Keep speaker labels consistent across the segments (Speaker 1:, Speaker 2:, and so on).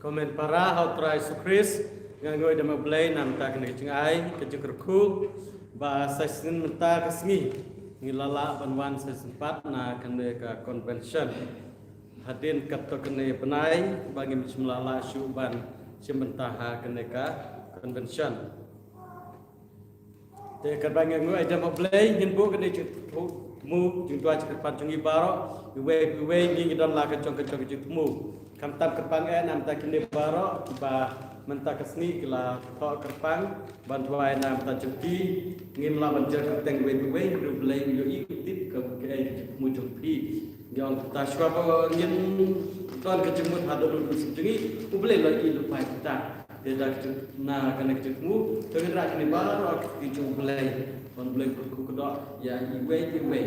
Speaker 1: Komen para hautra Yesus Kris ngangoi dama blay nam ta kene cingai ke jekerku ba sesin menta kesngi ngilala banwan sesempat na kene ka convention hadin kapto kene penai bagi mlala syuban simentaha kene ka convention te kabang ngoi dama blay hinbu kene mu jingtua cepat jungi baro we ngi don la ka jong mu kam tam kerpang nam ta kini baro ba menta kesni kila to kerpang bantuai nam ta juki ngin la banjer keteng we ru bleng yo ikutit ke mujung pi yang ta shwa ngin ton ke jemut hadul jungi uble la ilu pai ta tidak na kana ketemu tegra kini baro ki jubleng on bleng ku kedok ya iwe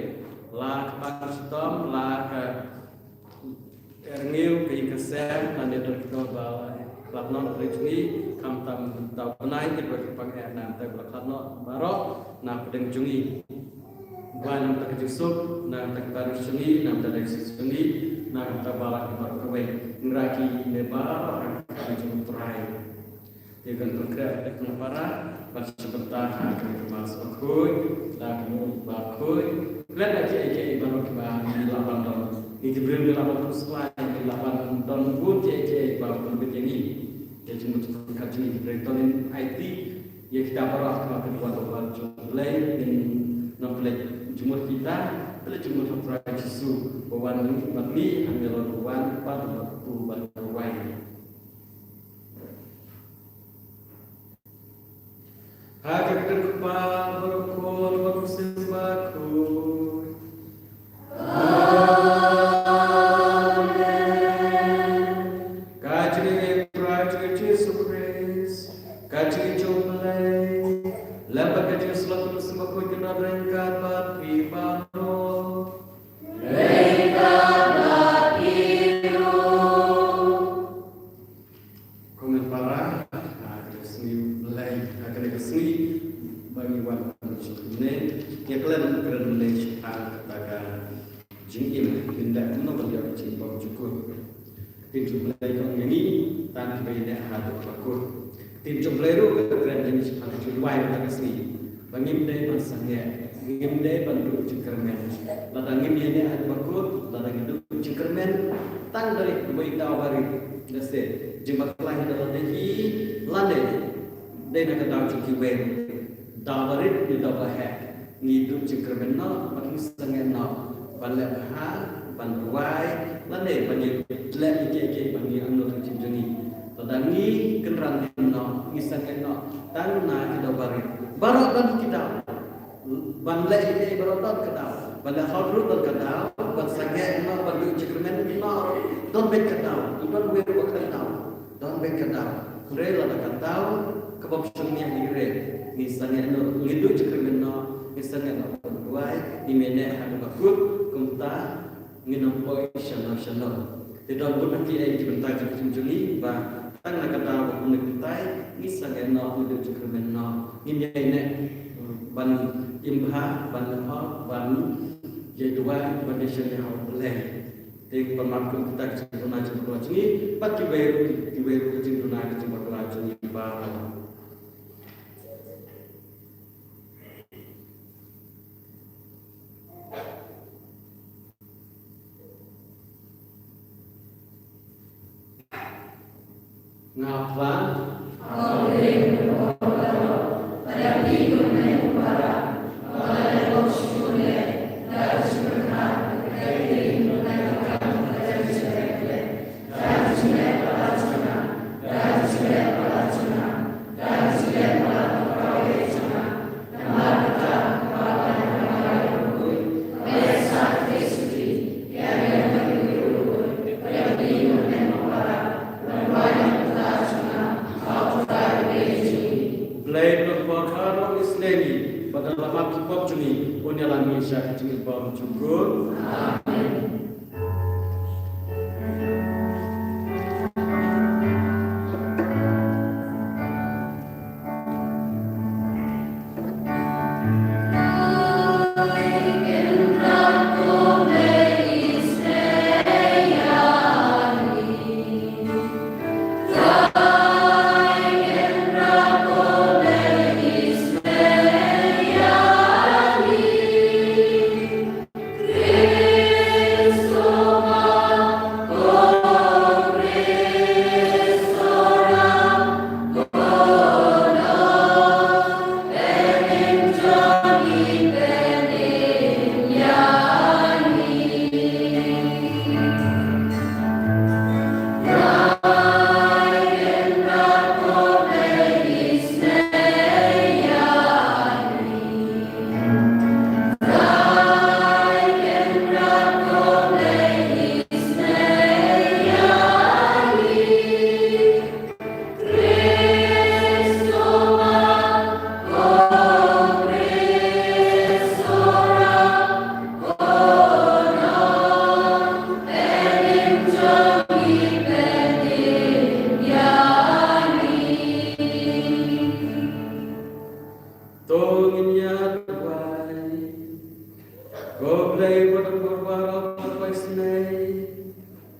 Speaker 1: la ka stom la ka Erngil ke kesem dan dia terkena bawa kelapnon pelajuni kam tam tau penai ke berkepang nam tak belakano barok nam pedeng jungi buat nam tak kejusuk nam tak baru jungi nam tak sungi nam tak balak barok kewe ngeraki nebar jungi perai dia kan terkena dengan para pas sebentar akan masuk kuy dan bakui lihat aja barok di lapan tahun ini Jibril di lapan selain di lapan tahun pun cek bahwa lebih tinggi dia cuma kaji Jibril tahun IT ya kita perah kedua tempat jumlah dan nomor jumlah kita adalah jumlah tempat Yesus bahwa nanti ambil lawan pada waktu berwai Hakik terkepal berkol bersembahku tim jumleru keren jenis pada jual pada sini bangim deh masangnya bangim deh bantu cekermen ladangim dia ada bakut ladang itu cekermen tang dari dua tawari dese jimat lain dalam deki lande deh nak tahu cekiwen tawari di dalam hek ngidu cekermen no bangim sangat no balap ha bantuai lande bangim lek ike bangim anu terjadi Ladangi kenran no isang no tan na kita baru dan kita banle ini baru dan kita bala khadru dan kita ban sange no ban cekermen no don bet kita don we ko kita don bet kita rela da kita kebab sunni ni re ni sange no lidu cekermen no isang no buai di mene hadu bakut kumta nginam poi shana tidak pun nanti ai bentar jumjuli ba tang nak kata untuk kita ni sangat nak untuk cekermen nak ini ne ban imha ban ha ban jedua ban desanya boleh di pemakun kita cuma cuma ni pak kiberu cuma ni ba ngapa pada hidup yang barat pada bersyukur dan bersyukur dari mengenalkan dan syukur dan syukur pelacuna dan syukur pelacuna dan syukur pelacuna nama kita kepada yang berhubung besar Kristi yang berhubung yang hidup yang barat Blade of Bakaro Islami pada lama kipop juni unyalan Isya juni bom cukur. Amin.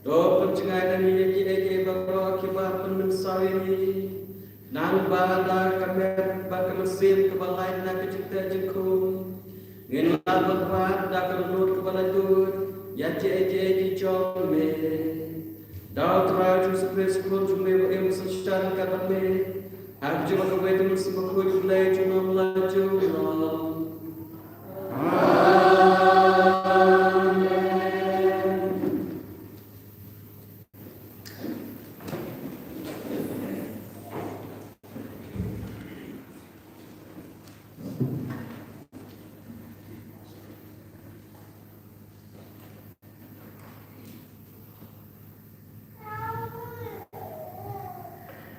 Speaker 1: do pencengai dan yaki eke bawa kibah penmensawi ni nang bada kamet bakamesin kebalai nak kecipta jengku ngin labat dak kenut kebalajur yaci eke jom me dau traju spes kun jume em sestan katame ak juma ke wetu semua julai cuma melaju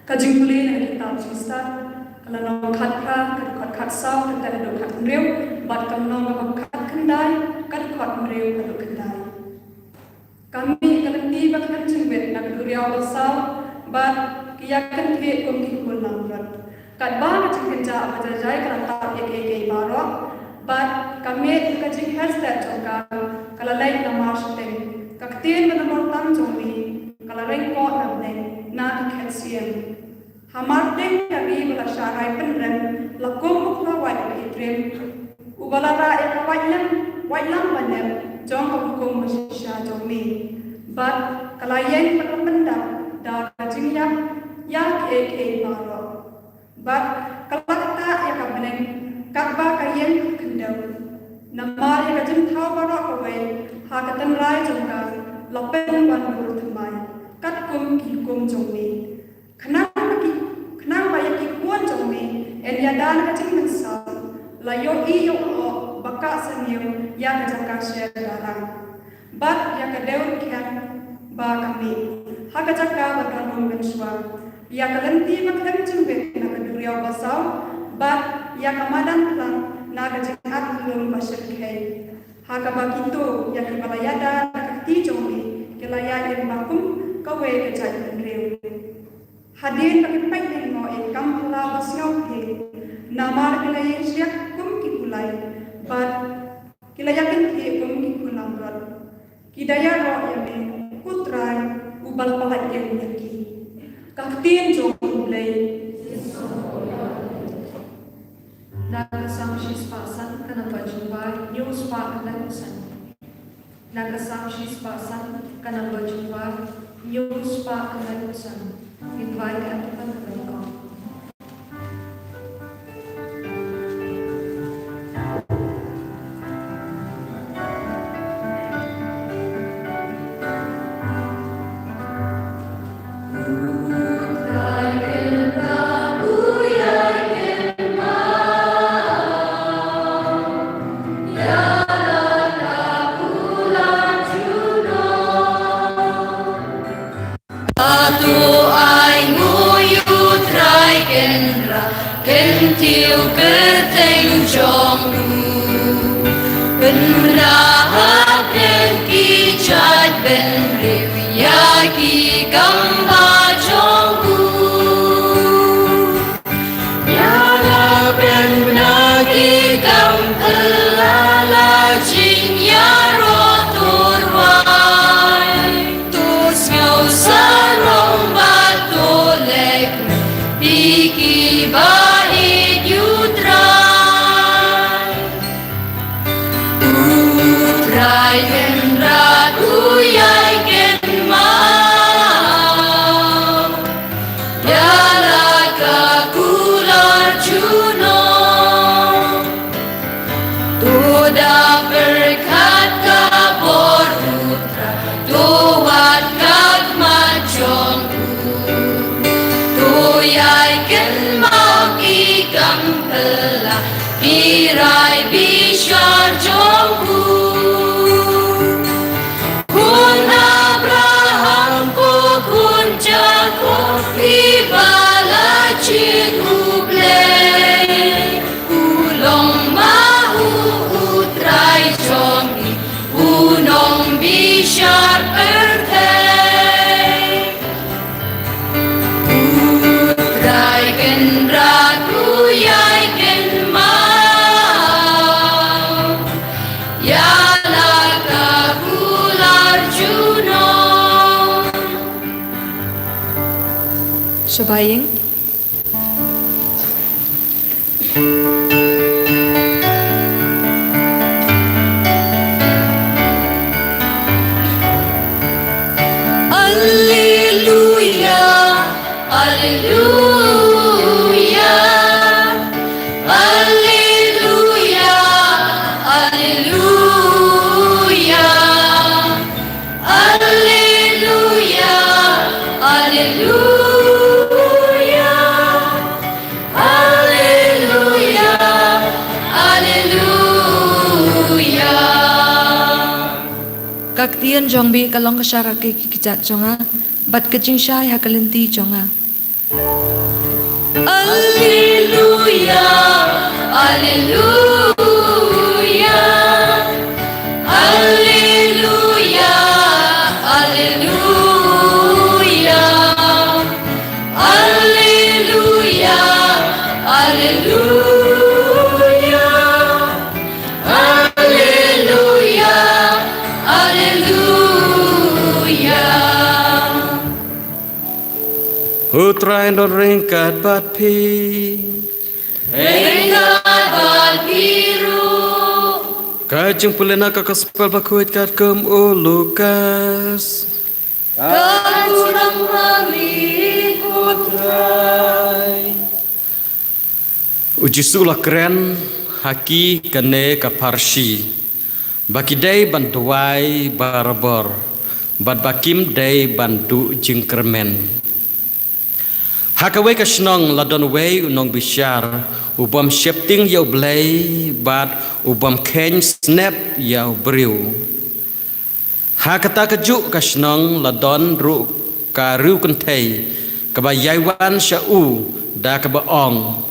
Speaker 2: Kajing puli na kitab sista kala nong khat pra khat saw kata do khat mreu bat kam nong ba khat khandai kat khat mreu kadu khandai kami kalanti ba kan chingwet nak duriaw saw bat kiyakan the kum ki kulam rat kat ba na chingin ja ba jai kala ta ek baro bat kami kajing hashtag chongka kala lai namash teng kakten ba nomor tam chongni kala reng ko nam ne na calcium Hamar deng kami bela syarai penrem lakum ukra wajib itrem ubalara ekawajlam wajlam banem jong hukum masyisya jomi bat kalayen pengendap da kajingyak yak ek baro bat kalakta ekabeneng kakba kayen kendau namar ekajim thau baro kawai hakatan rai jongka lopen wan gur thmai kat kum ki kum jomi Kenang bayaki kuan jomni en yadan kacing mensal layo iyo o baka seniyo ya kajaka share darang bat ya kadeur kian ba kami hakajaka badon menswa ya kalenti makdam jumbe na kaduriya basaw bat ya kamadan plan na kajing atlum bashir kai hakabakitu ya kibalayada kakti jomni kelaya en bakum kawe kajak rew Hadir kami pakai ngo kam pula basngau he namar kilai siak kum ki kulai bat kilayakan ki kum ki kulam rat kidaya ro yame kutrai ubal pahat yang yaki kaktin jong mulai naga sang shispasan kana bajumba news pa kana kusan naga sang shispasan kana bajumba news pa kana kusan invite everyone to welcome.
Speaker 3: Kentil keteng jongdu Penrahap dan kijat benriu Yaki gamba jongdu Nyala ben benagi gam kelala jing yarotur wai Tus ngau sarong batolek Biki bahit yutrai Utrai kenrat uyai kenmai
Speaker 2: Sebaying.
Speaker 3: Alleluia, alleluia, alleluia, alleluia, alleluia, alleluia, alleluia, alleluia.
Speaker 2: Các tiên jong bi kalong kasyara ke kijat jonga, bat kejing syai hakalenti jonga.
Speaker 3: Alleluia, alleluia, alleluia, alleluia, alleluia, alleluia, alleluia, alleluia.
Speaker 1: Utrai don ringkat bat pi.
Speaker 3: Ringkat bat biru,
Speaker 1: Kajeng pulena ka gospel bakuit kat kem Lukas.
Speaker 3: kurang mengikut
Speaker 1: Uji sula keren haki kene ka parsi. Baki day bantuai barabor. Bad bakim day bantu jingkermen. Hakaway ka snong ladon way unong bisyar. Ubam shifting yaw blay bad ubam ken snap yaw briw. Hakata kejuk ka snong ladon ru ka riu kentay. Kabayaiwan sya'u da kabaong.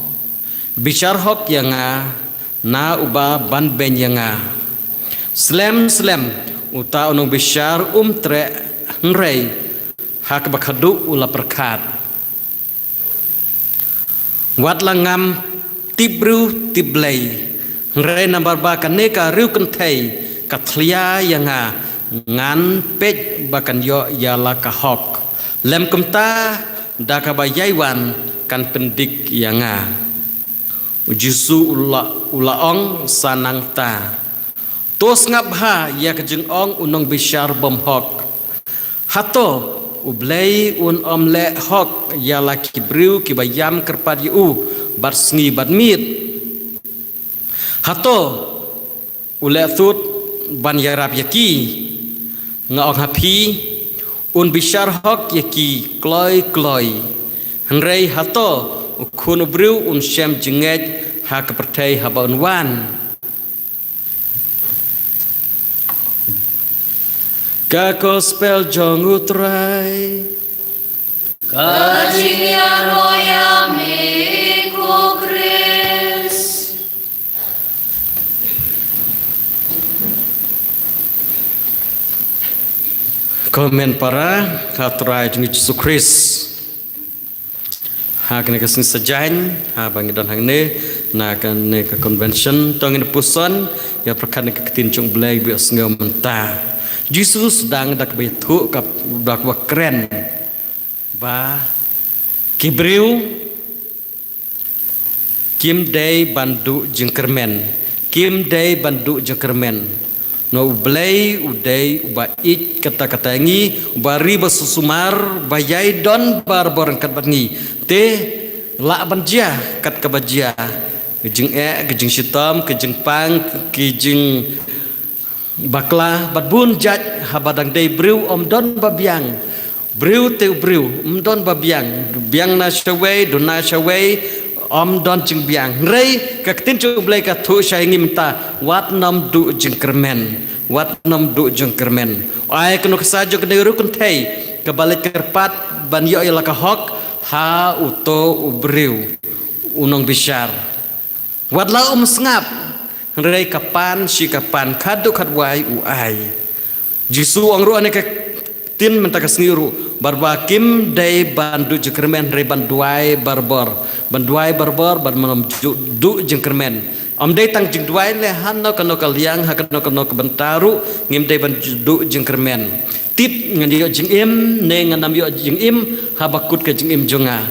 Speaker 1: Bisyar hok yanga na uba ban ben yanga. Slam uta unong bisyar tre nrei hak bakadu ula perkat. Wat langam tibru tiblay nrei nambar ba kaneka riu kentay katlia yanga ngan pej bakan yo yala kahok. Lem kumta da kabayaiwan kan pendik yanga. Ujisu ulaong sanang ta. Tos ngabha ya kejeng ong unong bisyar bomhok. Hato ublay un omle hok ya laki briu kibayam kerpad yu bat sngi bat mit. Hato ule thut ban yarap yaki ngaong hapi un bisyar hok yaki kloy. Henrei hato ukun briu un syam jengej ha kepertai habaun wan. Ka gospel jong utrai
Speaker 3: Kajing ya roya miku Kris.
Speaker 1: komen para katrai jeng Yesus Kris. Ha kene kesin sejain ha bangidon hang ne na kan ne ke convention tongin puson ya perkan ke ketinjung blay bios ngau mentah. Jesus sedang dak betu kap dak keren ba kibriu kim day bandu jengkermen kim day bandu jengkermen no blay uday uba ik kata-kata ngi bari basusumar bayai don barborang kat bangi te la banja kat kabajia kejeng kejeng sitom kejeng pang kejeng bakla badbun jaj habadang day briu don babiang briu teu briu don babiang biang na shaway don na shaway don jeng biang rei kaktin chu blai ka thu shai ngim ta wat nam du jengkermen ai kenu sajo kedai rukun thei kabalik kerpat ban yo ila ka hok ha uto ubriu unong bisyar wat la sngap rei kapan si kapan kadu kadwai uai jisu ang ruan ke tin mentak sniru barbakim dai bandu jengkermen rei banduai barbor ban malam du jengkermen am dai tang jengduai le hanno kano kaliang hakano kano bentaru ngim dai bandu jengkermen tip ngan yo jengim ne nganam yo jengim habakut ke jengim jonga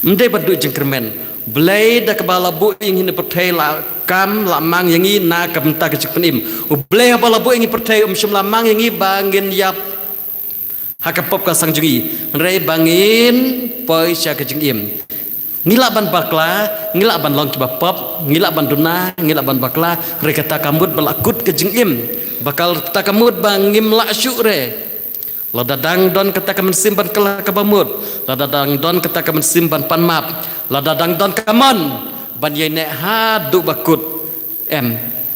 Speaker 1: Mendai bantu jengkermen. Belai dah kebala bu ingin pertai la kam lamang yang ini na kamta kecik penim. Belai kebala bu ingin pertai syum lamang yang ini bangin yap hakapop kasang jungi. Mendai bangin poi sya kecik im. Ngilak ban bakla, ngilak ban long kibapop, ngilak ban duna, ngilak ban bakla. Mereka tak kamut belakut kecik im. Bakal tak kamut bangim lak syuk re. Ladadang don kata kamen simpan kelah kabamut. Ladadang don kata kamen simpan pan map. Ladadang don kamon ban ye nek hadu bakut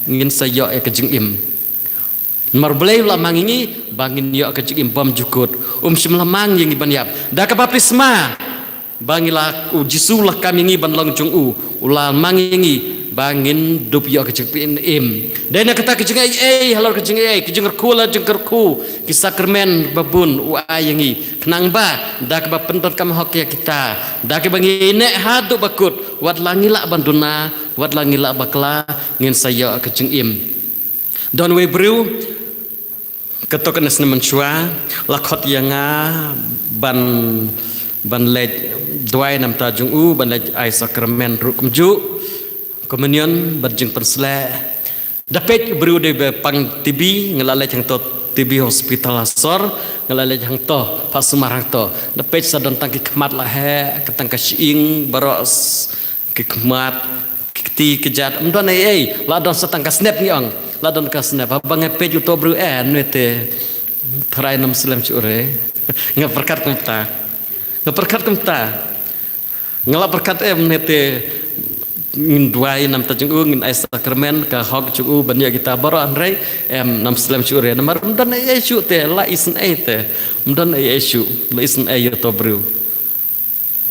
Speaker 1: ngin sayo e kejeng im. Mar belai lamang ini bangin yo kejeng im bom jukut. Sim lamang yang ban yap. Da ka baptisma bangila jisulah kami ngi ban long jung ulah mang ngi bangin dup yo kejeng im. Dan kata kejeng halor kejeng kejeng kula jengkerku kisah kermen babun uayangi kenang ba dak ba pentot kam hok ya kita dak bangi nek hadu bakut wat langila banduna wat langila bakla ngin saya kejeng im. Don we brew ketok nes nemen chua lakot yanga ban lej dwai nam ta jung ban lej ai sakramen rukum ju komunion berjeng persle dapat beri de pang TB ngelalai yang to TB hospital asor ngelalai yang to Pak Sumarang to dapat sadon tangki kemat lah ketang kasying baros kekmat kiti kejat mdon ladon satang ka snap ni ong ladon ka snap abang page to beri wete trai nam selam cure ngaperkat kumta ngelaperkat nete ngin duai nam tajung ngin ai sakramen ka hok cu banya kita baro andrei nam selam cure namar mdan ai cu te la isen ai te mdan ai cu la isen ai to bru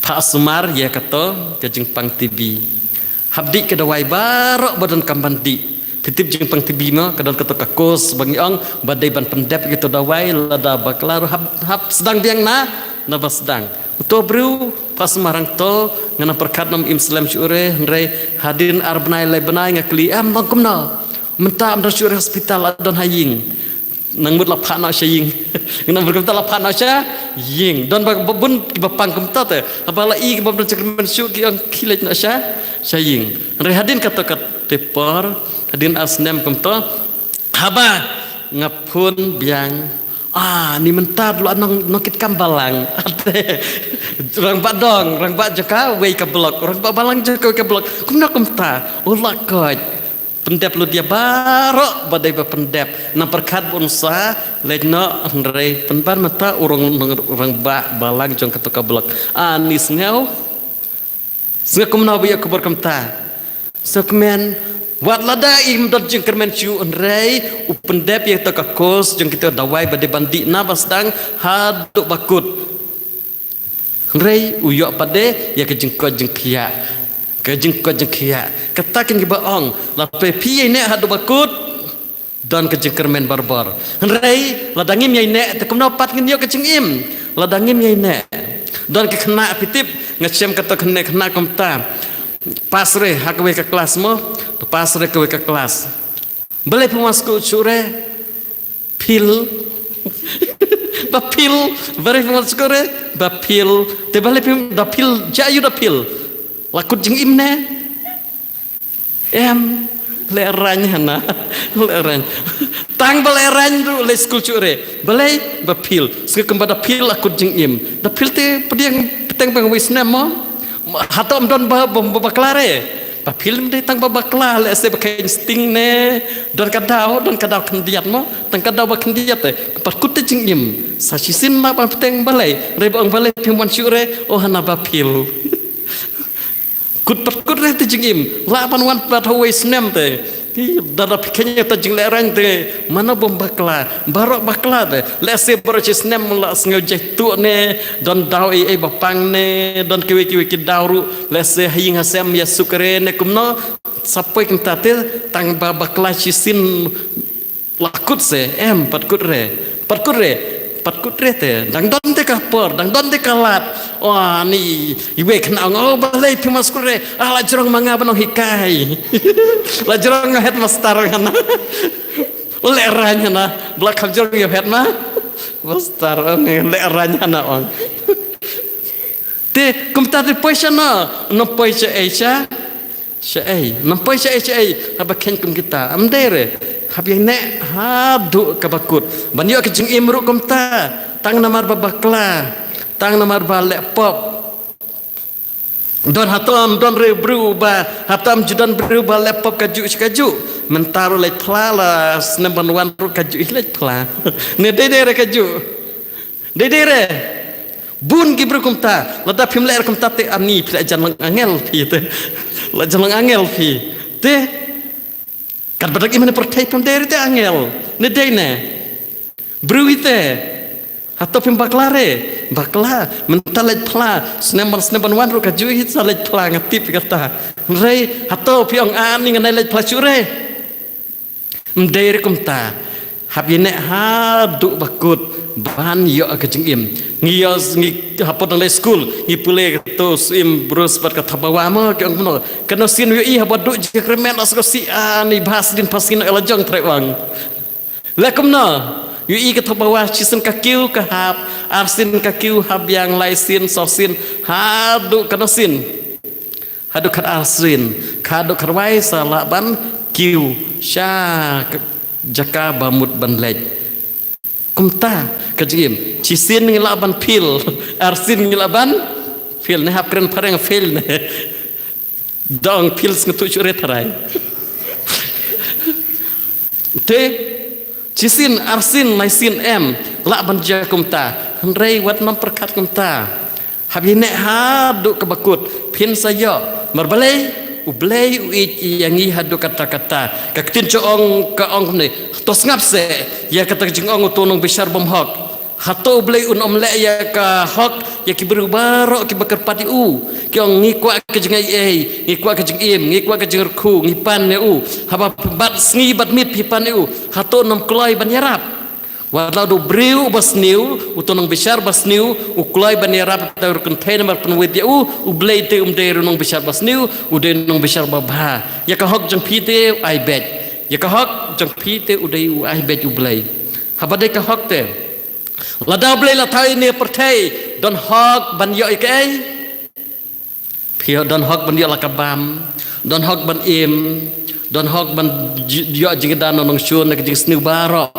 Speaker 1: Pak Sumar ya kato ke jengpang TB habdi ke dawai baro badan kambandi pitip jengpang TB mo kadon kato ka kos bangi ong badai ban pendep gitu dawai lada baklar hab sedang biang na sedang to bru Pak Sumarang to ngana perkat nam Islam syure ndre hadirin arbnai lebenai ngakli longkumna menta am syure hospital don haying nang mut lapha na sying ngana berkata lapha na sya ying don bun bapang kumta te apala i babon cekermen syuk ki ang kilej na sya sying ndre hadirin kata tepor hadirin asnem kumta haba ngapun biang ni mentar lu anong nokit kambalang ate orang badong orang bak jaka wei ka blok orang bak balang jaka ka blok kumna kumta ulah koj pendep lu dia barok badai ba pendep na perkat bunsa lejno andre penpan mata orang bak balang jong ka blok anis ngau senga kumna biya kubur kumta sekmen wat lada im dot jeng kermen cu onrei upendep yang tak kos jeng kita dawai bade bandi na basdang haduk bakut onrei uyok pade ya ke jengkot jeng kia katakin ke baong lape pi ne haduk bakut dan ke jeng kermen barbar onrei ladangim yai ne tekumna pat ngin yo ke jeng im ladangim yai ne dan ke kena pitip ngecem kata kena komta pasre hakwe ke kelas mo pasre ke kelas boleh pemasku cure pil bapil boleh pemasku re bapil te boleh bapil jayu dapil lakut jeng imne leranya na leranya tang beleranya tu le skul cure boleh bapil sekembang pada pil lakut jeng im dapil te pediang peteng bang wisna mo hatom don baklare pa film de tang babakla le se bakai insting ne don kadau kendiat mo tang kadau ba kendiat te pat kute jing im sa sisin ma pa peteng balai re bang balai pimwan syure hana ba pil kut re te jing im la pan wan pat hoi snem te dada pikirnya ta jing lerang te mana bom bakla barok bakla te le se baro snem la ngojeh tu ne don dau bapang ne don kiwi ki dauru le se hing hasem ya sukre ne kumno sapai kita te tang bakla sisin lakut se pat kut re te dang don te kapor dang don te kalat wah ni iwe kena balai pimas kure la jorong manga banong hikai la jorong head master kana le ranya na belakang jorong ya head na master le ranya na on
Speaker 4: Te kumta de poisana no poisa echa syai no poisa echa haba ken kum kita amdere habi ne hadu kabakut banyo ke jing imru kumta tang namar babakla tang namar ba laptop don hatam don rebru ba hatam judan berubah laptop kaju mentaro le plala number 1 ru kaju le pla ne dedere kaju dedere bun ki berkumta lada phim le kumta te ani pila janlang angel phi te la janlang angel phi te kan badak imane pertai pam dere te angel ne deine bruite hato phim baklare bakla mentalaj pla snemban wan ru kaju hit salaj pla ngatip kata rei hato phi ong ani nganai laj pla chure mdere kumta habine hadu bakut ban yo akajing im ngiyos ngi hapot nang school ngi pule to sim bros pat ka thabawa ma ke ngno kana sin yo I habot du jekremen asro si ani bhas din pasin elajong trewang lakumna yo I ka thabawa chisun ka kiu ka hap arsin ka kiu hab yang laisin sosin hadu kana sin hadu kat arsin kadu karwai sala ban kiu sya jaka bamut ban lej kumta kajim cisin ngilaban pil arsin ngilaban pil ne hap keren pareng pil ne dong pil ngutu chure tarai te cisin arsin laisin em laban ja kumta rei wat nam perkat kumta habine hadu kebakut pin sayo marbalai ublei uit yang I hadu kata-kata kaktin coong ka ong ne tos ngapse ya kata jing ong utunong besar bomhok hato ublei le ya ka hok ya ki berubaro ki bakar pati u ki ong ngikwa ke jing ai ngikwa ke jing im ngikwa ke jing ku ngipan ne u haba bat sngi bat mit pipan ne u hato nom kloi ban yarap walau do breu basniu utunong besar basniu ukloi ban yarap taur container mar penwit ya u ublei te de runong besar basniu ude nong besar babha ya ka hok jang pite ai bet ya ka hok jang pite ude u ai bet ublei habade ka hok te lada ublei la thai ne perthai don hok ban yo ikai pio don hok ban yo la kabam don hok ban im don hok ban yo jingdan nong shun na jing sniu baro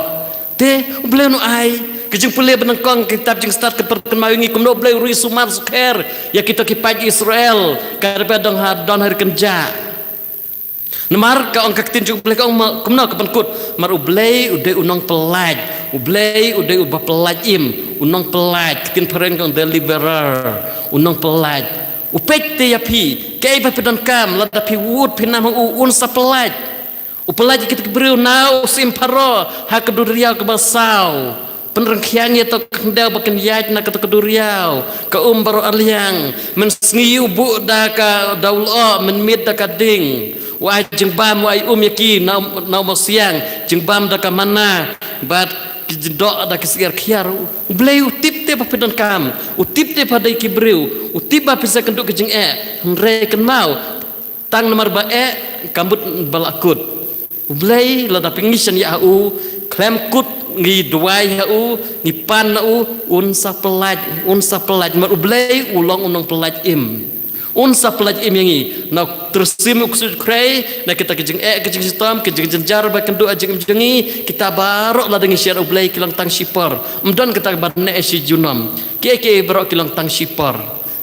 Speaker 4: te ublei no ai kejeng pule benengkong kitab jeng start ke perkemawi kumno ublei rui sumar suker ya kita kipai Israel karpe dong don hari kerja nemar ka ong kaktin jeng ublei ka ong kumno kepenkut mar ublei ude unong pelaj ublei ude ubah pelaj im unong pelaj kitin pereng kong deliverer unong pelaj upet te ya pi kei pa pedon kam lada pi wud pinam un sa pelaj upelaj kita beriu nau simparo ha keduriau ke basau penrengkiannya to kendau baken yaj na kata keduriau ke umbaro aliang men sngiu bu da ka daulo men mid da ka ding wa jeng bam wa yaki nau mosiang jeng bam da ka mana bat jendok da kesiar kiar ublei utip te pa pedon kam utip te pada ki beriu utip ba bisa kenduk ke jeng re ken mau tang nomor ba kambut balakut ublei lada pengisan ya u klem kut ngi duai ya u ngi pan u unsa pelaj mar ublei ulong unong pelaj im unsa pelaj im yangi na tersim uksud krei na kita kejeng sistem kejeng jenjar ba kendu ajeng jengi kita barok lada ngi share ublei kilang tang shipper mdon kita barne si junam ke barok kilang tang shipper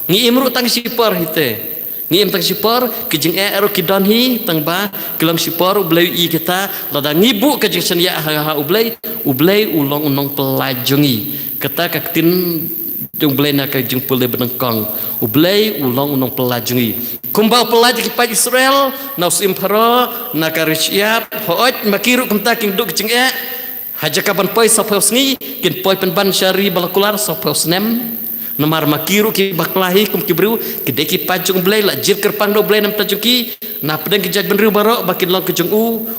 Speaker 4: ngi imru tang shipper hite ni tang sipor kejeng ero kidonhi tang ba kelam sipor ublei I kita lada ngibu kejeng senya ha ublei ulong unong pelajungi kata kaktin jung ublei na kejeng pule benengkong ublei ulong unong pelajungi kumbau pelaj ki pa Israel naus imparo na karisiap hoot makiru kumta king duk kejeng haja kapan poi soposni kin poi penban syari balakular soposnem namar makiru ki baklahi kum kibriu kide ki pajung blai la jir kerpang do blai nam tajuki na pedang ki jaj benriu baro bakin long kejung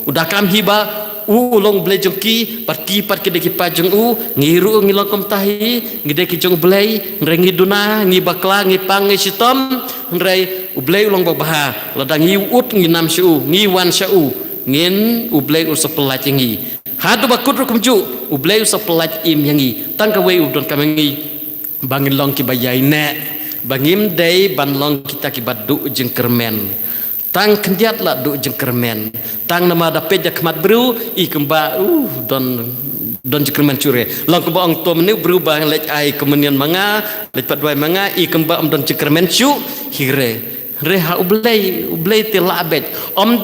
Speaker 4: udah kam hiba long blai jongki pat kide ki pajung ngiru ngilong kum tahi ngide ki jong blai nrengi duna ngi bakla ngi pang ngi sitom nrei ublai ulong babaha lada ngi ut ngi nam syu ngi wan syu ngin ublai usapelaj ngi hadu bakut kum ju ublai usapelaj im yangi tangka we udon kamengi bangin long ki bayai ne bangim day banlong kita kibat du jengkermen tang kendiat lah du jengkermen tang nama dapat jakmat bru I kemba don jengkermen cure long kemba ong to menu berubah lek ai kemunian manga lek padwai manga I kemba don jengkermen cu hire reha ublay tila abet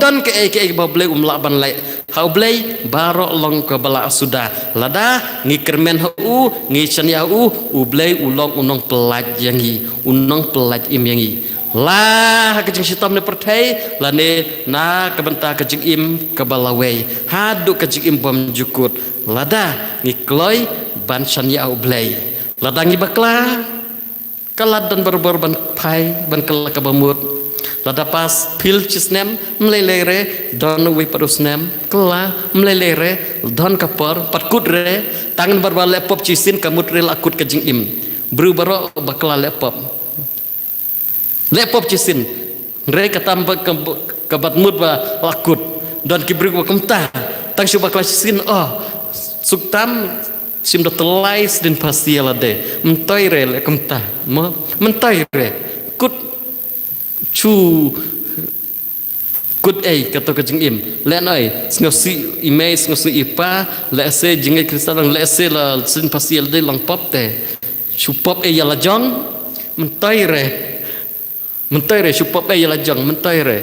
Speaker 4: don ke bablay laban lek ha ublay baro long ke bala sudah lada ngi kermen hu ngi chania hu ublay ulong unong pelaj yangi unong pelaj im yangi lah kejing sitam ne pertai lane na kebenta kejing im ke balawei hadu kejing im bom jukut lada ngi kloy ban chania ublay lada ngi bakla kalad dan berbor ban pai ban kala kabamut lada pas pil cisnem melelere don wi padusnem kala melelere don kapor patkut re tangan berbal lepop cisin kamut re lakut kejing im bru baro bakla lepop cisin re katam kabat mut ba lakut don kibru kemta tang syuba bakla cisin suktam sim do telais din pasiala de mentoy re le kemta mentoy re kut chu kut kata kejing im le noi ngosi image ngosi ipa le se jingai kristal le se la sin pasial de lang pop te chu pop yala jong mentoy re chu pop yala jong mentoy re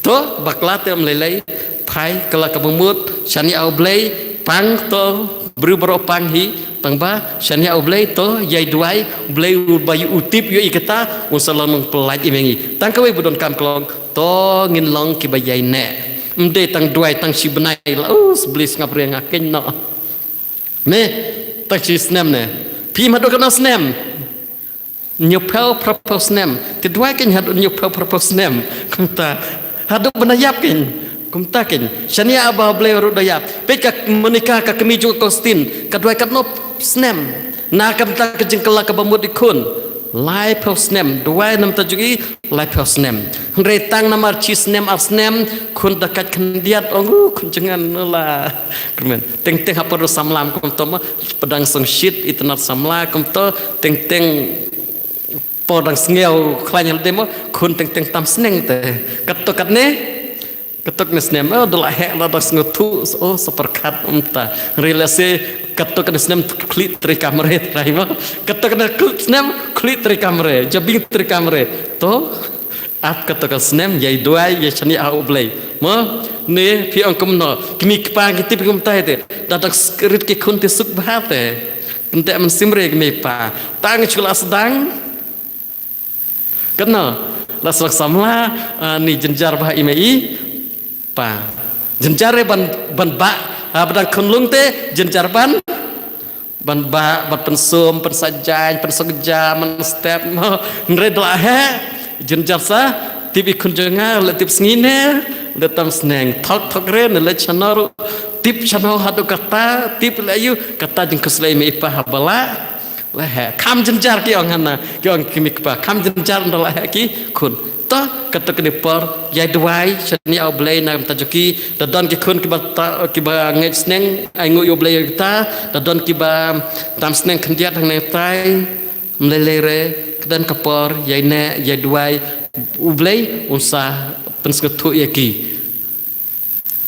Speaker 4: to bakla te melelai pai kala kabumut chani au blay pang to bro panghi tangba shania ublay to yai duai ublay bayu utip yo ikata usalang pelaj imengi tangkawe budon kam klong to ngin long ki bayai ne mde tang duai tang si benai la seblis ngapre ngaken no ne tang si snem ne pi madu kana snem nyupel propos snem ti duai ken hadu nyupel propos snem kanta hadu benayap ken kumtakin shania abah blay rudayap peka menikah ka kemi juga kostin kadwai katno snem na kamta kejeng kala ka bamut ikun lai pel snem duai nam tajugi lai pel snem retang namar chi snem ar snem kun dakat kendiat kun jangan la kemen teng hapor samlam kum to pedang sengshit itnat samla kum to teng podang sngeu klanyal demo kun teng tam sneng te katokat ne ketuk nesnem adalah hek la das ngutu seperkat umta relasi ketuk nesnem klik tri kamera traima ketuk nesnem klik tri kamera jabing tri kamera to at ketuk nesnem yai duai yai chani au blay mo ne pi angkum no kimi kpa kitip kum tai te dadak skrit ki kunti suk bahate kente men simre kimi pa tang chula sedang kena lasak samla ni jenjar bah imei pa jenjare ban ba badang kunlung te jenjar ban ba pensum pensajai pensogja men step ngre dlah jenjar sa tibi kunjunga le tip ngine le tam sneng thok re le chanaru tip chano hadu kata tip layu kata jeng kuslai me ipa habala le kam jenjar ki ongana ki ong kimik pa kam jenjar ndala ki kun kata kenipor yai duai chani au blay na tajuki dadon ki kun kiba ngej sneng ai ngu yo blay kita dadon kiba tam sneng kendiat hang netai melelere kedan kapor yai ne yai duai ublay unsa pensketu yaki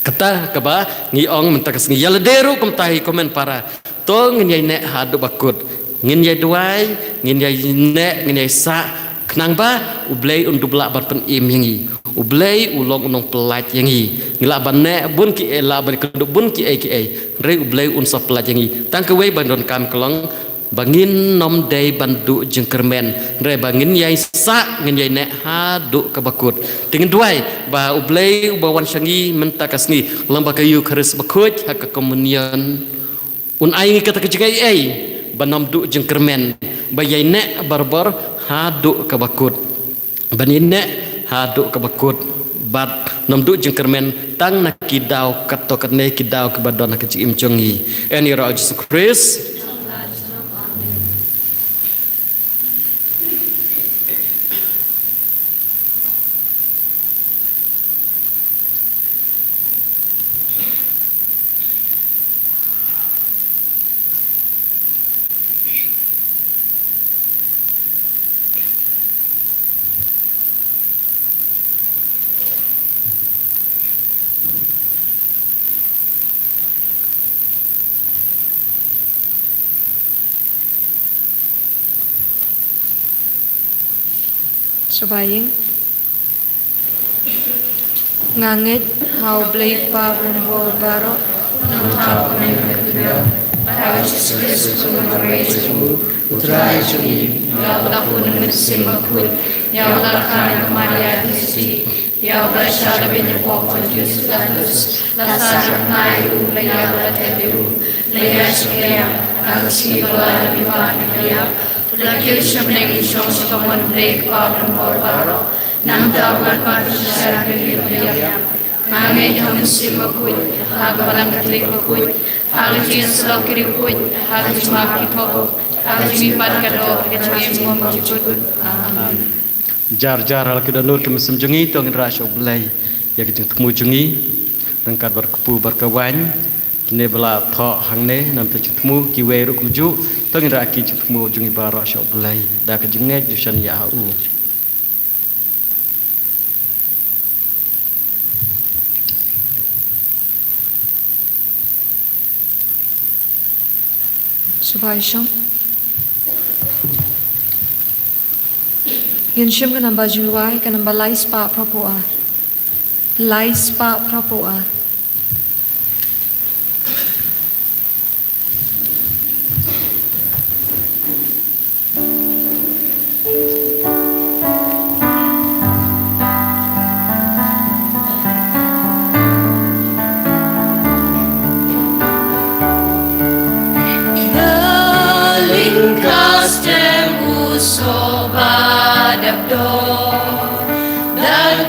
Speaker 4: kata kaba ngi ong mentakas ngi yaladeru kum tahi komen para to ngin yai ne hadu bakut ngin yai duai ngin yai ne ngin yai sa kenang ba ublay undu belak ban im yangi ublay ulong unong pelaj yangi ngila ban ne bun ki la ban keduk bun ki re ublay unsa pelaj yangi tangkewe bandon kam kelong bangin nom day bandu jengkermen re bangin yai sa ngin yai ne hadu kabakut dengan duai ba ublay ubawan syangi mentakas ni lamba kayu keris bakut hak komunion un ai kata kejegai banom du jengkermen ba yai ne barbar hadu kabakut banine hadu kabakut bat nomdu jengkermen tang nak kidau katok ne kidau kebadon nak im jongi eni ra Jesus Christ
Speaker 5: Subaying ngangit hau blake pa bro baro
Speaker 3: nang tao kami berkedua, bahwa Yesus Kristus mengereju, putra Yesus, ya Allah pun mensimakut, ya Allah karena Maria Kristi, ya Allah syara benyepok Pontius Pilatus, lasar nayu, ya Allah tebiru, ya sekaya, angsi bala biwan ya, lagi sebenarnya syong sekamon blake pa bro baro, nang tao berkat syara benyepok. Mangay kami si makut, hagawalang katlik makut, hagajin selaw kirikut, hagajin makikot, hagajin padkado, hagajin makikot. Amin.
Speaker 4: Jar al kita nur kami semjungi tong rasio belai, ya kita temu jungi, rangkat berkupu berkawan, kini bela thọ hang ne, nam tu temu kiwe ruk muju, tong raki temu jungi barasio belai, dah kejengek jusan ya au.
Speaker 5: Subayong Ginshim ka namba juwai ka namba lais pa prapoa. Lais pa prapoa.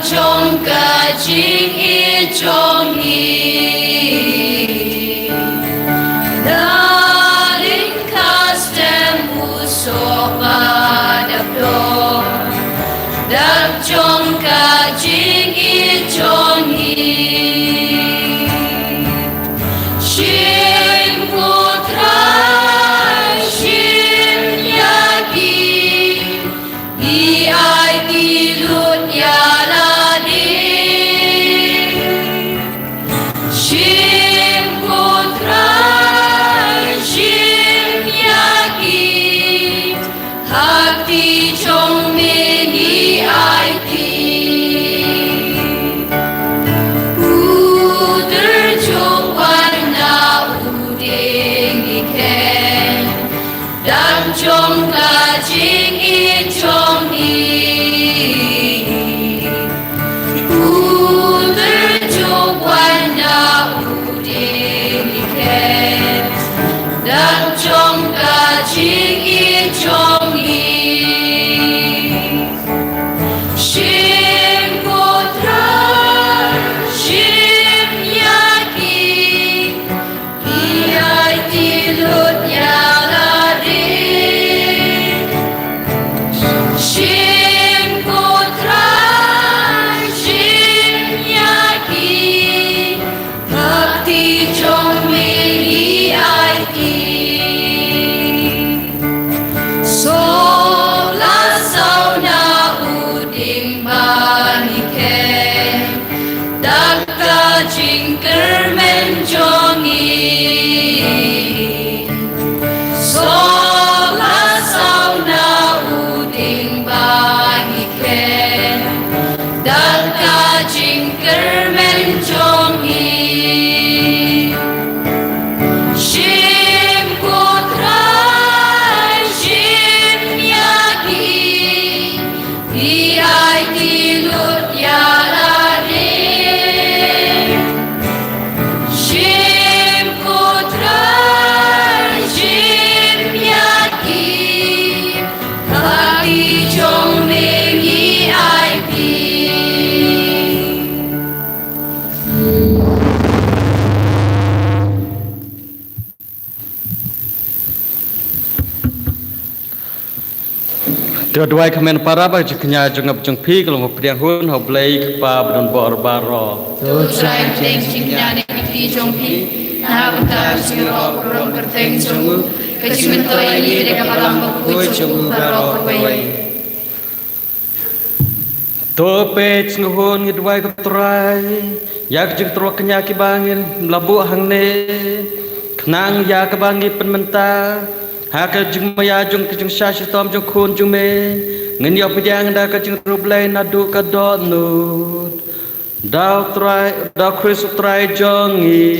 Speaker 3: Trong cả chính ý trong ý đã đến castem uso ba đập đo đã trong cả chính ý trong ý chim putra chim yaki di ai di lut ya trong cả chính ý trong ý Uder cho quan na uding iken dan trong cả chính ý trong ý Shem putra Shem yaki Iai tilut yala Shem putra Shem yaki Bhakti trong meri ai ti Sola sauna uding baniken Dakka jingkermen jongi Sola sauna uding baniken Dakka jingkermen jongi Shem putra Shem yaki Iai tilut yalade Shem putra Shem yaki Bhakti trong mengi ai pi
Speaker 4: Kedua kemen para bajuknya jengap jengpi kalau mau priang hun hau blai pa berdon bor baro.
Speaker 3: Tu trai teng jingnya di jongpi na bentar siro kurang kerteng jongu kejimen toy ini deka palang bakui jongu baro kawai
Speaker 4: Tope cenghun ngidwai ketrai yak jeng tro kenya kibangin melabu hang ne kenang ya kebangi penmenta haka jeng maya jeng kejeng syasy tom jeng khun jeng me ngin yo pejang da ka jing rublai na du ka do nut dau trai dau Kris trai jongi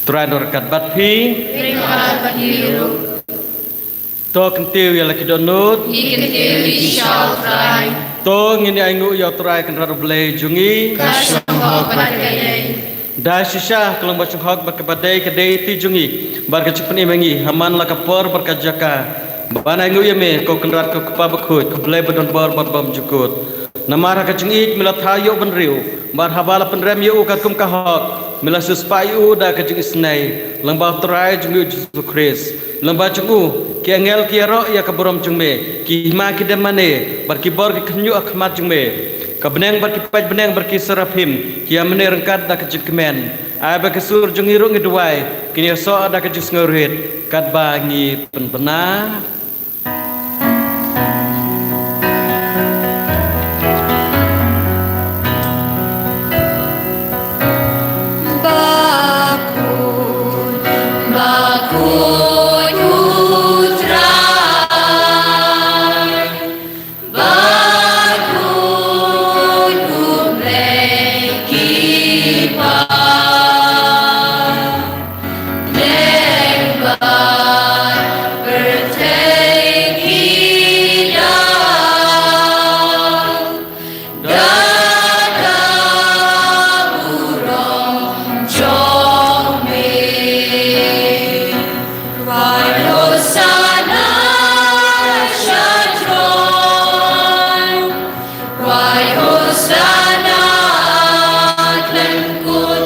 Speaker 4: trai dor kat bat phi
Speaker 3: Ringkat bahiru,
Speaker 4: to kentiu ya laki do nut
Speaker 3: ikentil isyal trai,
Speaker 4: to ngin ai ngu yo trai kan rublai jongi
Speaker 3: kasyang hok badayay,
Speaker 4: da shisha kelong bacung hok bakabadai kadai ti jungi barka cipni mengi haman la kapor barka jaka bana ngu yeme ko kenrat ko kapa bakhut ko blai badon bor bor bam jukut namara ka jungi mila thayo ban riu bar habala penrem yu ka kum ka hok mila suspayu da ka jungi snai lamba trai jungi Yesus Kris lamba jungu ki angel ki ro ya ka borom jungme ki ma ki demane bar ki bor ki knyu akhmat jungme Kabeneng berkipat beneng berkisarapim kia menerangkat dak jekmen ai bakasur jungi rung duai kini so ada kejus ngurit kat bangi penpena
Speaker 3: bakun, bakun utrai, bakun umlei kipas, lengbar berteki dalam, dalam burung jombe, Wai Hosana Shatron, Wai Hosana Tlengkut,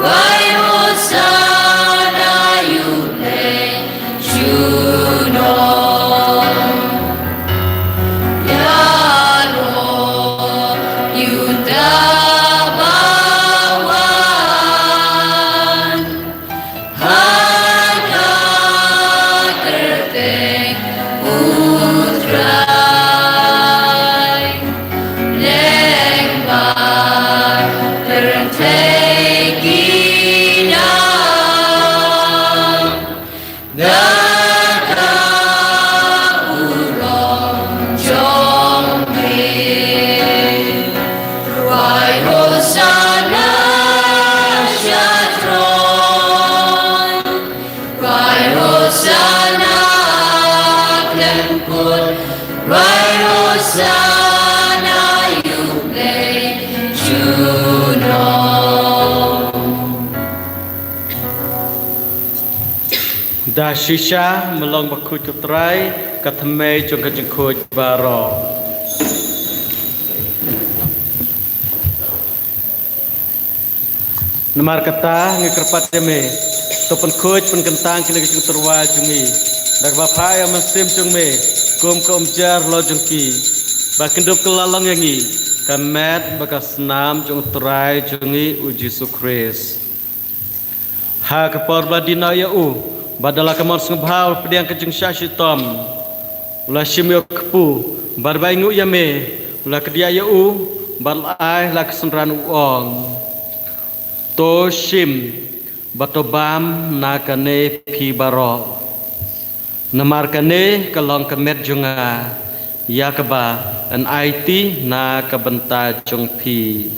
Speaker 3: Wai Hosana Yule Juno, Yaro Yuda Bawan, Hana Kerteng Utrai, Lengbar Terteki dalam, Daka Urong Jombe, Wai Hosana Shatron, Wai Hosana Tlengkut, Wai Hosana Yule Juno.
Speaker 4: da shisha melong bakhut kutrai kathme jong ka jengkhoj baro Namar kata ngekerpat jeme topen khoj pen kentang kile jung terwa jungi dak bapai amesim jungme kum kum jar lo jungki bakendup kelalong yangi kamet bakas nam jung trai jungi Yesus Kris ha kapor badina ya u badala kamor sungbhal pediang kejung syashitom ulah shimyo kepu barbai ngu yame ulah kedia ya u balai la kesenran uong to shim batobam nakane pibaro namarkane kalong kemet junga yakaba an IT na kabenta jungpi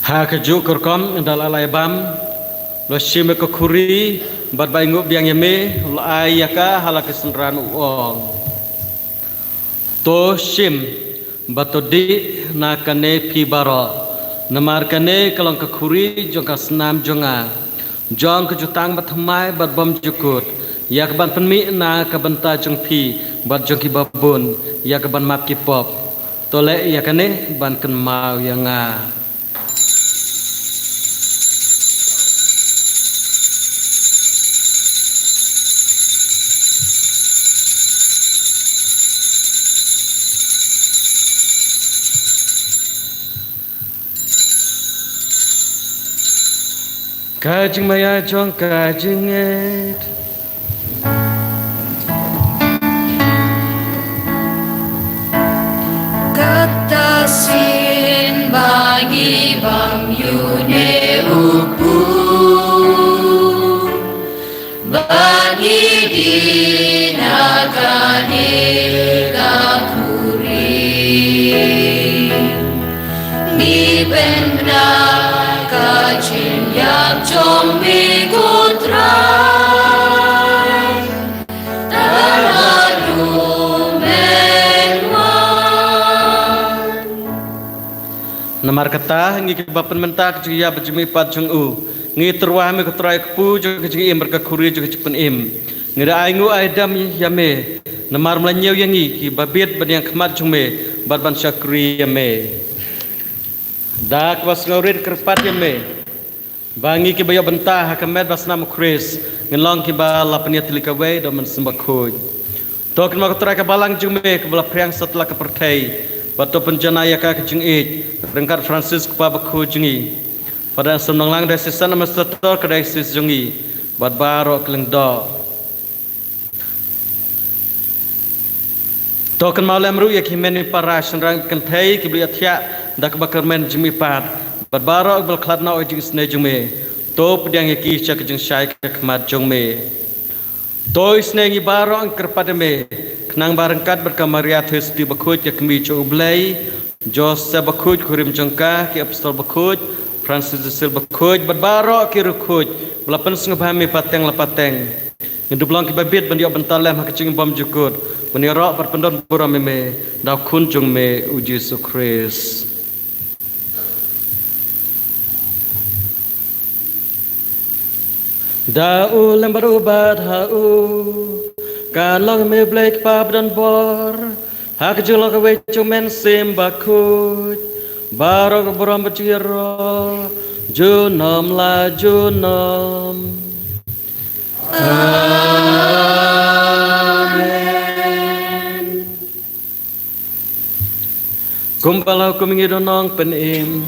Speaker 4: ha kejuk kerkom dalalai bam lo shime ko khuri bat bai ngup biang yeme lo ayaka halak senran uong to shim batodi nakane pibaro namarkane kalong ke khuri jong ka snam jonga jong ke jutang batmai bat bom jukut yak ban penmi na ka benta jong pi bat jong ki babun yak ban map ki pop tole yakane ban ken mau yanga Kajing maya jong kajing et
Speaker 3: Katasin bagi bang yune upu bagi dinagane kakuri ni benda kacin yang jom mikutrai terlalu
Speaker 4: namar kata ngi kebapan mentak juga berjemi pat jong u ngi terwah me ketrai kepu juga jeng im berkakuri juga cepen im ngira aingu aidam yame namar melanyew yangi ki babit ban yang kemat jong me ban syakri yame dak was ngaurit kerpat yame bangi ki bayo bentah hakamet bas nama Chris ngelong ki bala peniat likawe do men sembakoj tok ma ketrai ke balang jong me ke bala priang setelah kepertai Batu penjanaya ka kejeng ej Rengkat Francis kepa baku jengi Pada senang lang dari sesan nama setor kedai sis jengi Bad baro keleng do Token malam ru yak himeni parash Rang kentai kibli atyak Dak bakar men jemi pat Bad baro bel klat na ojeng sene jengme To pediang yaki isya kejeng syai kemat jengme To isne ngi baro ang kerpada me Nang barangkat berkamaria thus di bakut ya kemi cho ublai Jose bakut kurim jongka ki apostol bakut Francis Sil bakut berbaro ki rukut belapan sengabami pateng lapateng ngidup lang ki babit bandio bentalem hakecing bom jukut meniro berpendon buram me daw kunjung me uji Yesus Kristus Dau lembar ubat hau Kalau me blake pab dan bor hak jelo ke wecumen sim bakut barok borom bejiro junom la junom amen kumpalau kumingi donong penim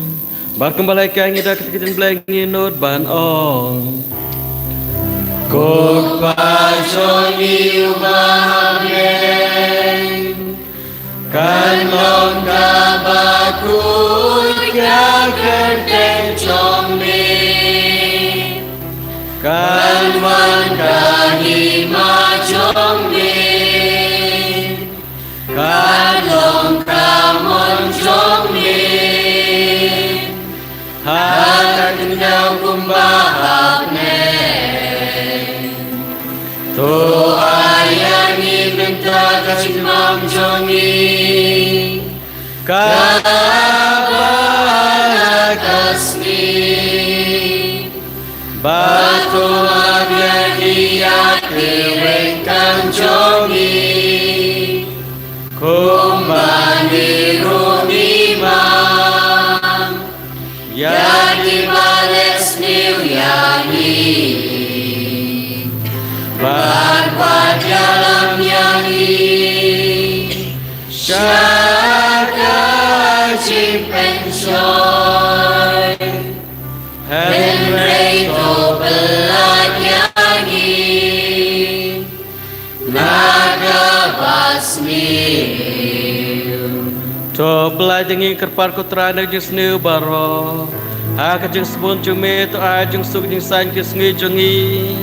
Speaker 4: bar kumbalai kangi dak kitin blangi not ban ong Kok pasoni ubahagen Kan long kabakut Kakerdeng combe Kan wan kahima combe Kan long kamon combe Hatak nyau kumbahapne To ayangi benta kasimam jongi Kabarakasni Batu abyagi yakirengkan jongi Kumbani rumimam Yagi bales niu yangi Barbat dalam yangi Syaka cipensoi Henry to belak yangi Naga basmi To belak yangi kerpar kutra Naging sniu baro Haka jeng sebun cumi To ajeng suk jeng san kisngi jengi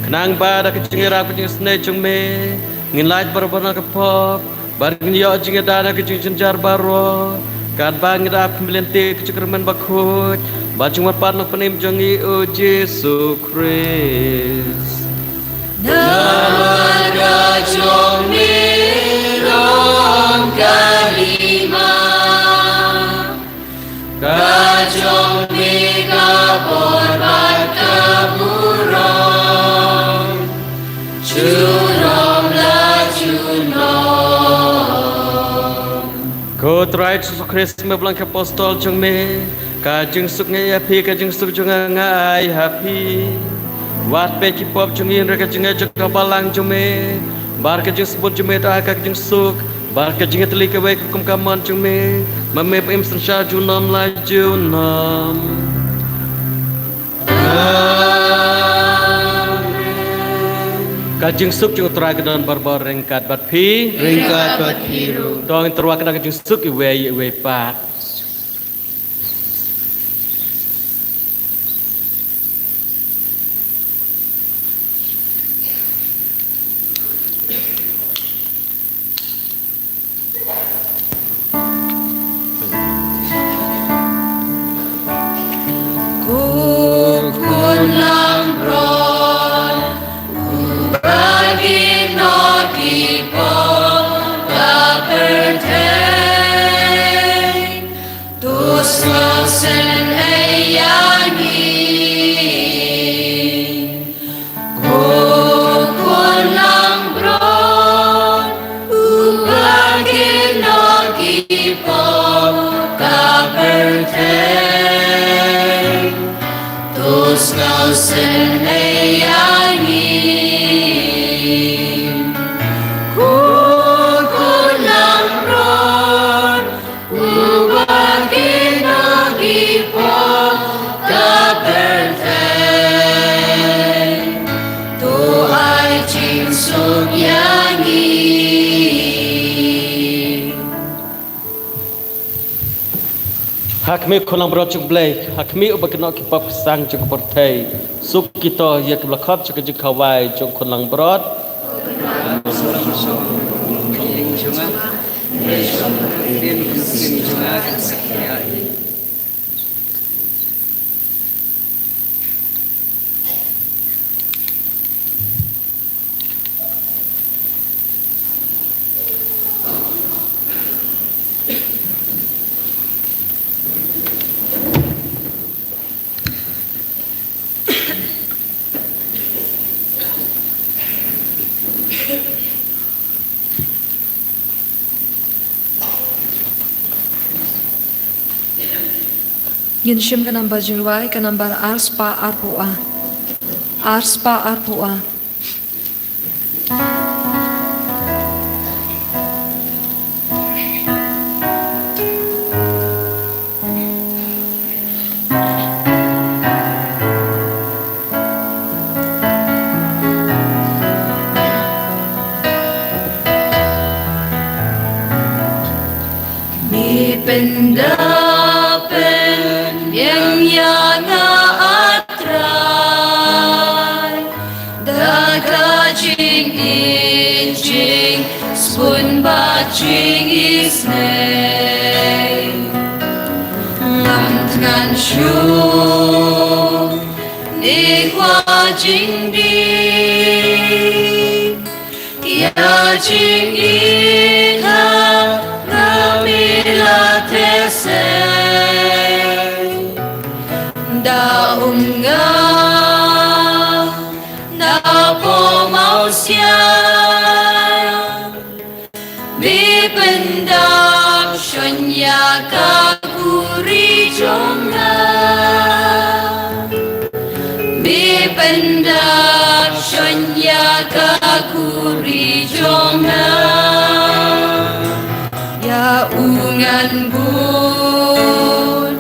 Speaker 4: Kenang pada kecengira kecing sene cungme ngin lait berbana kepop bareng yo jing dana kecing cenjar baro kan bang ida pembelente kecengkerman bakut bacung warpat no penim jongi o Yesus Kristus Namaga jongi rom kalima kajongi kaborbat kaburon Junom la junom Ko trai Yesus Kristus me blang apostol jong me ka jeng suk ngai api ka jeng suk jong ngai happy wat pe ki pop jong in ka jeng jong balang jong me bar ka jeng sebut jong me ta ka jeng suk bar ka jeng teli ka we kum kaman jong me mame pem san sha junom la junom Kajeng suk jung trai kedan barbar ringkat bat pi
Speaker 3: Ringkat bat hiru.
Speaker 4: dong terwa kedan kajeng suk iwe pat.
Speaker 3: Kukun lampron, bagi nogi pon kaperteng, tus sen eyangi. Kukun lampron, bagi nogi pon kaperteng. Tus sen eyangi. Kukun lampron, bagi nogi pon kaperteng. Tuai jing suk yangi.
Speaker 4: Hakmi kolang berot cuk blai, hakmi ubakenok kipap sang cuk portei. Suk kita ya keblakap cuk cuk kawai cuk kolang berot.
Speaker 5: Yinshim ka nambar jingwai ka nambar arspa arpua. Arspa arpua.
Speaker 3: Mi pendapen yang atrai, dakajing injing spun bajing isnei, ngan shu nikwajing di, ya jing ina Ramila tese daunga na po mausia bipendap shonya kakuri jonga bipendap shonya kakuri jonga. Ya ungan bun,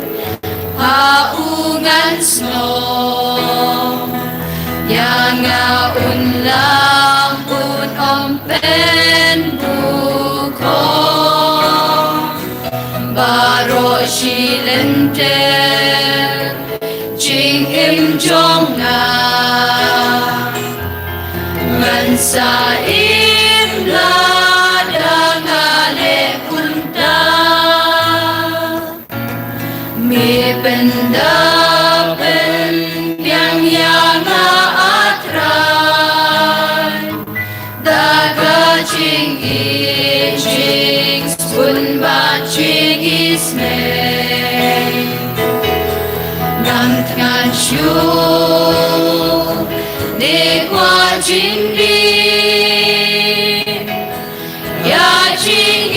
Speaker 3: ha ungan snow, ya ngaun lampun ompen buko, baro silente, jing im jonga, ngan sa im mi pendapen yang atrai, dakajing ijing spun bajing ismei, ngan shu nikwajing di, ya jing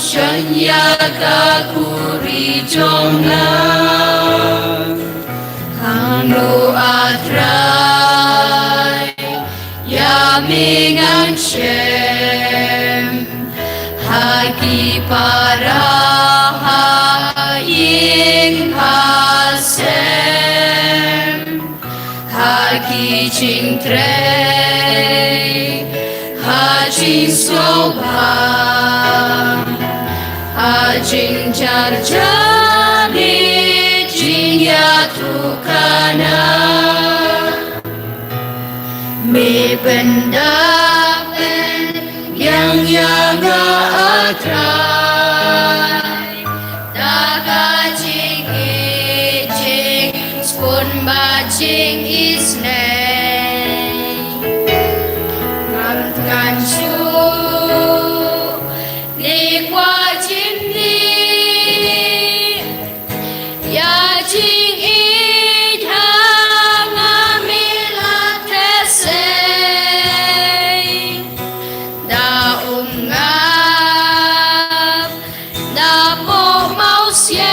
Speaker 3: Shanyaka kuri jonga Hanglo atrai Yamingan shem Hagi para Haying hasem Hagi jing trei Hajing sobha Hajing jarjani Jing yatukana Me pendapen Yang yaga atrai Daga jing ijing Spun bajing isnei Ngan shu Ni kwa jing ni Ya jing idhang amila tesei Da ungap Da po mau siang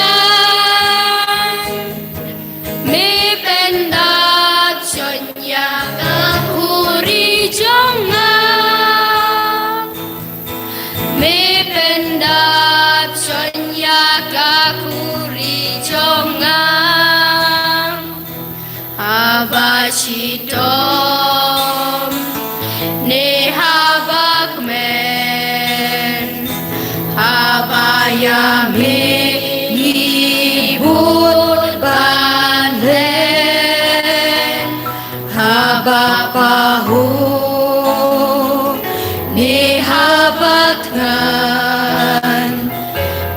Speaker 3: Mi pendat sonya kakuri jonga Mi pendat sonya kakuri jonga Abashitom Ne habak men Habayame Ibut banden Habapahu Ni habatkan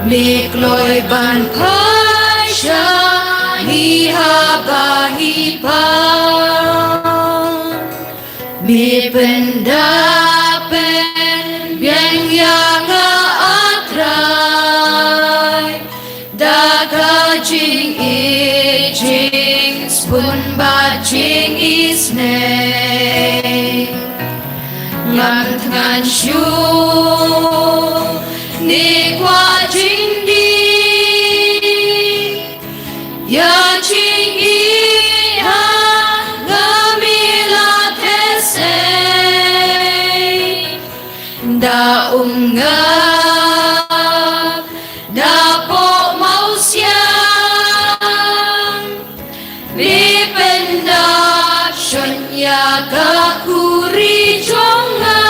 Speaker 3: Mikloy ban pasya Ni habahipang Mi pendapen Biang yang atrai Daga jing ijing Spun bajing isnei Ngam tengan syu Ni kwa jing di Ya jing iha Ngamila tesei Da ungap Da po mau siang Mi pendak Shonya kakuri jonga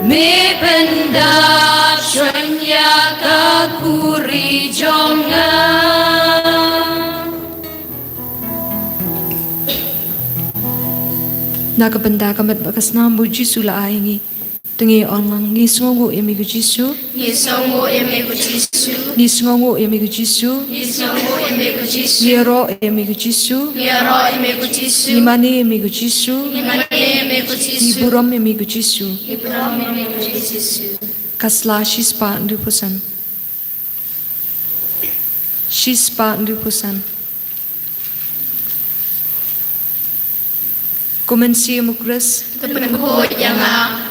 Speaker 3: Mi pendak Shonya kakuri jonga
Speaker 5: Nakabanda kamat bakas nambu Jisu la aingi. Tengi onlang ni songo emigu Jisu.
Speaker 3: Ni songo emigu Jisu.
Speaker 5: Ni songo emigu Jisu.
Speaker 3: Ni songo emigu Jisu.
Speaker 5: Ni ro emigu Jisu.
Speaker 3: Ni ro emigu Jisu.
Speaker 5: Ni mani emigu Jisu.
Speaker 3: Ni mani emigu Jisu.
Speaker 5: Ni buram emigu Jisu.
Speaker 3: Ni buram emigu Jisu.
Speaker 5: Kasla shispa ndupusan. Shispa ndupusan. Kumensi mukres.
Speaker 3: Tepenhut yang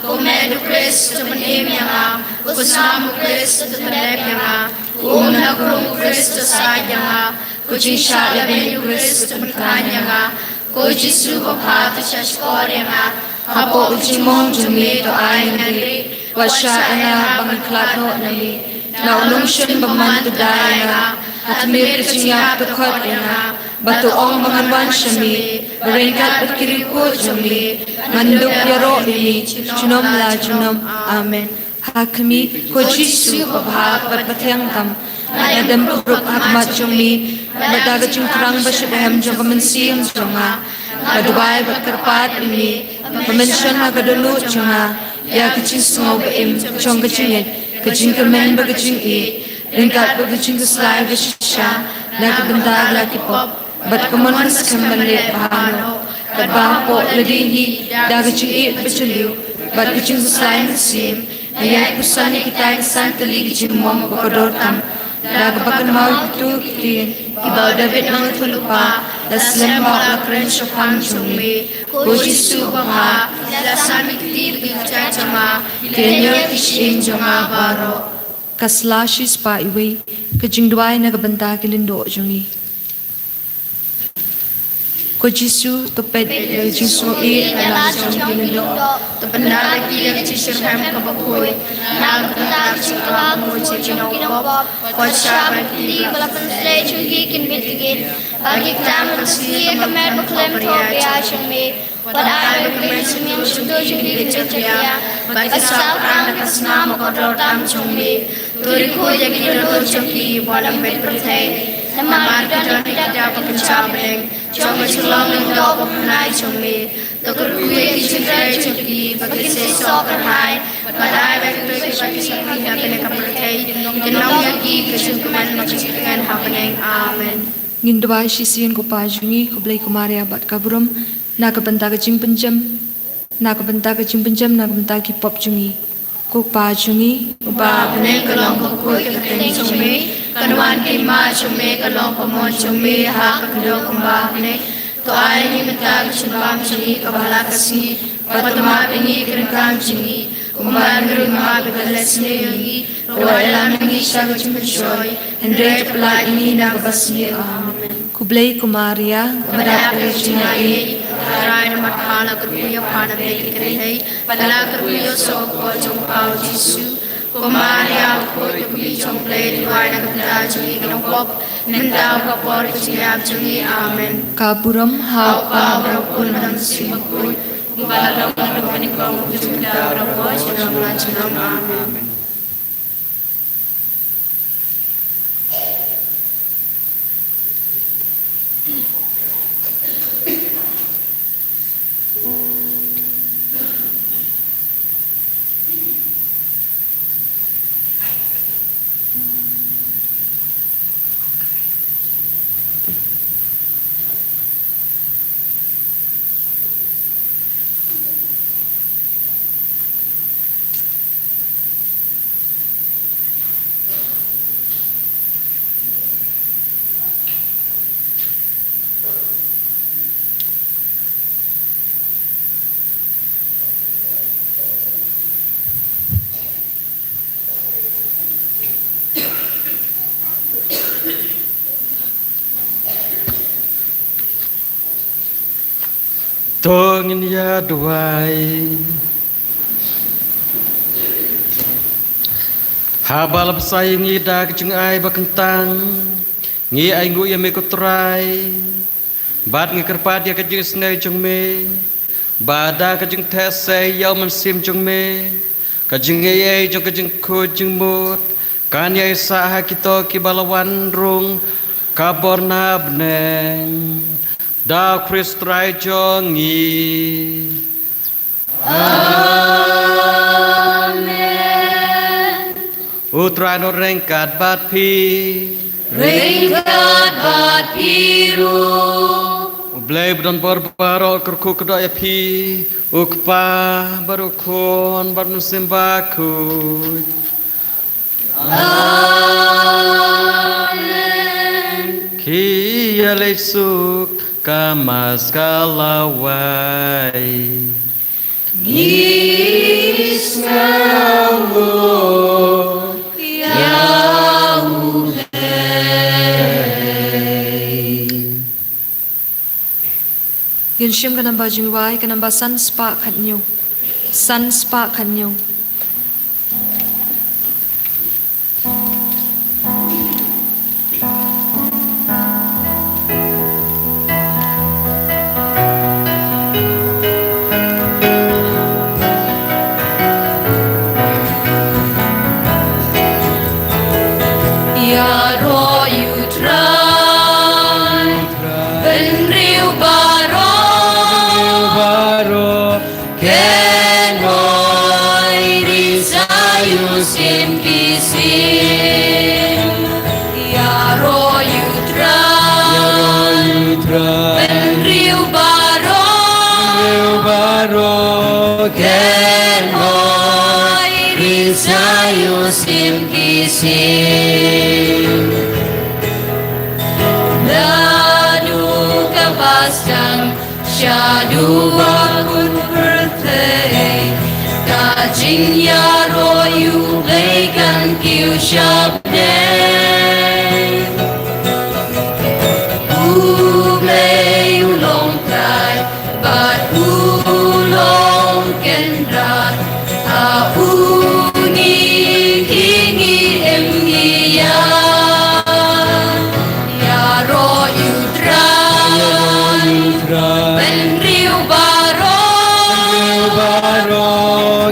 Speaker 3: Kumedu kres tepenim yang Kusamu kres tepenep yang Kumna krum kres tesai yang Kucisha lebih kres tepenkan yang Kujisu bapa teshashkor yang Hapo ujimong jumi to ay nari Wasya ena bangan klatno nali Na ulung shen baman tudai yang Atmir kecingap tukot yang Batu ong manganwan syami Beringkat berkiriku jami Manduk yaro ini Junom la junom Amen Hakmi ko Jisu babha Batbatyang tam Nadam rup hakmat jumi Badaga jungkrang basyabhem Jongamensi ang jonga Badubay batkarpat ini Pemensyon hagadulu jonga Ya kecing sungaw baim Jong kecingit Kecing kemen bagajing i Ringkat bagajing keslay Gashisya Lagi bendag lagi pop Bat kemanas kembali bahano Kat bangpo ladihi Daga cingit bacaliw Bat kecing selain sim Ayat pusani kita kesan teli kecing mom Bakodor tam Daga bakan mau itu kitin Ibau David ang tulupa las lembak la keren chopang chungme ko Jisu bapa la sami ktir gilcha chama kenyo kishin jonga baro
Speaker 5: Kaslashis pa iwi, kajingduay na kabanta kilindo jungi. Ko Jisu topet Jisu
Speaker 3: ala chong kilindo to pandara kiya chishir ham kabakoy na kata chikla mo chino pop ko shaban ti bala pansle chungi kin bitigin bagi tam kasli kamer baklem to biya chungme pada kamer chungin chudo chungi chakya bagi sapran kasna mokodor tam chungme turi ko yaki ro chungi balam bet prathai namar kita tidak pencapaian cuma celong do penai chungme dokter kuye kichrai chungi bagi sesok hai badai bagi bagi sapi hapene kapertai kenong yaki kesukuman maksikan happening amen
Speaker 5: Ngindway sisiyan ko pa jungi, ko blay kumaria bat kaburam, nakabanta ka jing penjam, nakabanta ki pop jungi. Ko pa jungi,
Speaker 3: ba peneng kalong ko kuy keteng chungme kanwan ki ma chungme kalong ko mon chungme ha kakdo kumba peneng to ay ni mata chunbam chungi kabala kasi patama pingi kirkam chungi kumban gru ma begalasne yogi royal mingi shago chumchoy endre pla ini na basni amen
Speaker 5: ko blay kumaria,
Speaker 3: Pada Krishnae, Raya Mathala Kruya Pada Vekikrihai, Pada Kruya Soko Chongpao Jisu, Kumaria Koi Kumi Chongplay, Divina Kapita Jungi Ginopop, Nindao Kapor Kuchiyab Jungi, Amen.
Speaker 5: kaburam
Speaker 3: Hau
Speaker 5: ha
Speaker 3: Pau Rakun Nam Simakun, Gubala Rakun Manikong Kuchunda Rakwa Chidam Lachinam, Amen.
Speaker 4: Tongin ya duai Habal besai ngi da kecing ai bakentang ngi ai ngu ya me kutrai bat ngi kerpat ya kecing snai jong me bada kecing tesai yau mensim jong me kecing ye jong kecing ko jeng mut kan ya sah kita ki balawan rung kaborna bneng da Kristrai jongi
Speaker 3: Amen.
Speaker 4: Utrano rengkat bat pi
Speaker 3: Ringkat bat biru
Speaker 4: Blay berdon barbaro kerku kedai pi ukpa barukon barnusim bakut
Speaker 3: Amen.
Speaker 4: Kia lesuk kamas kalawai
Speaker 3: Nisnamu
Speaker 5: Ginshim ka namba jingway, ka namba san spa kanyo. San spa kanyo.
Speaker 3: Ya ro yutrai Ben riu baro Kenoi risayu sim kisim Ya ro yutrai Ben riu baro Kenoi risayu sim kisim Lalu pasang syadu bakun bertei kajing ya royu leikan kiu syabdei ublei ulong tai bat ulong kendra uni hingi emgi ya royu tran ben riu baro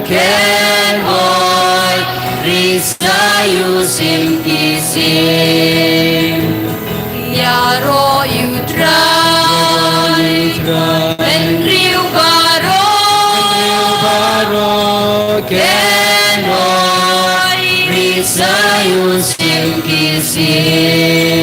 Speaker 3: ken hoy risayu sim kisim ya royu tran ben riu baro ken hoy risayu sim kisim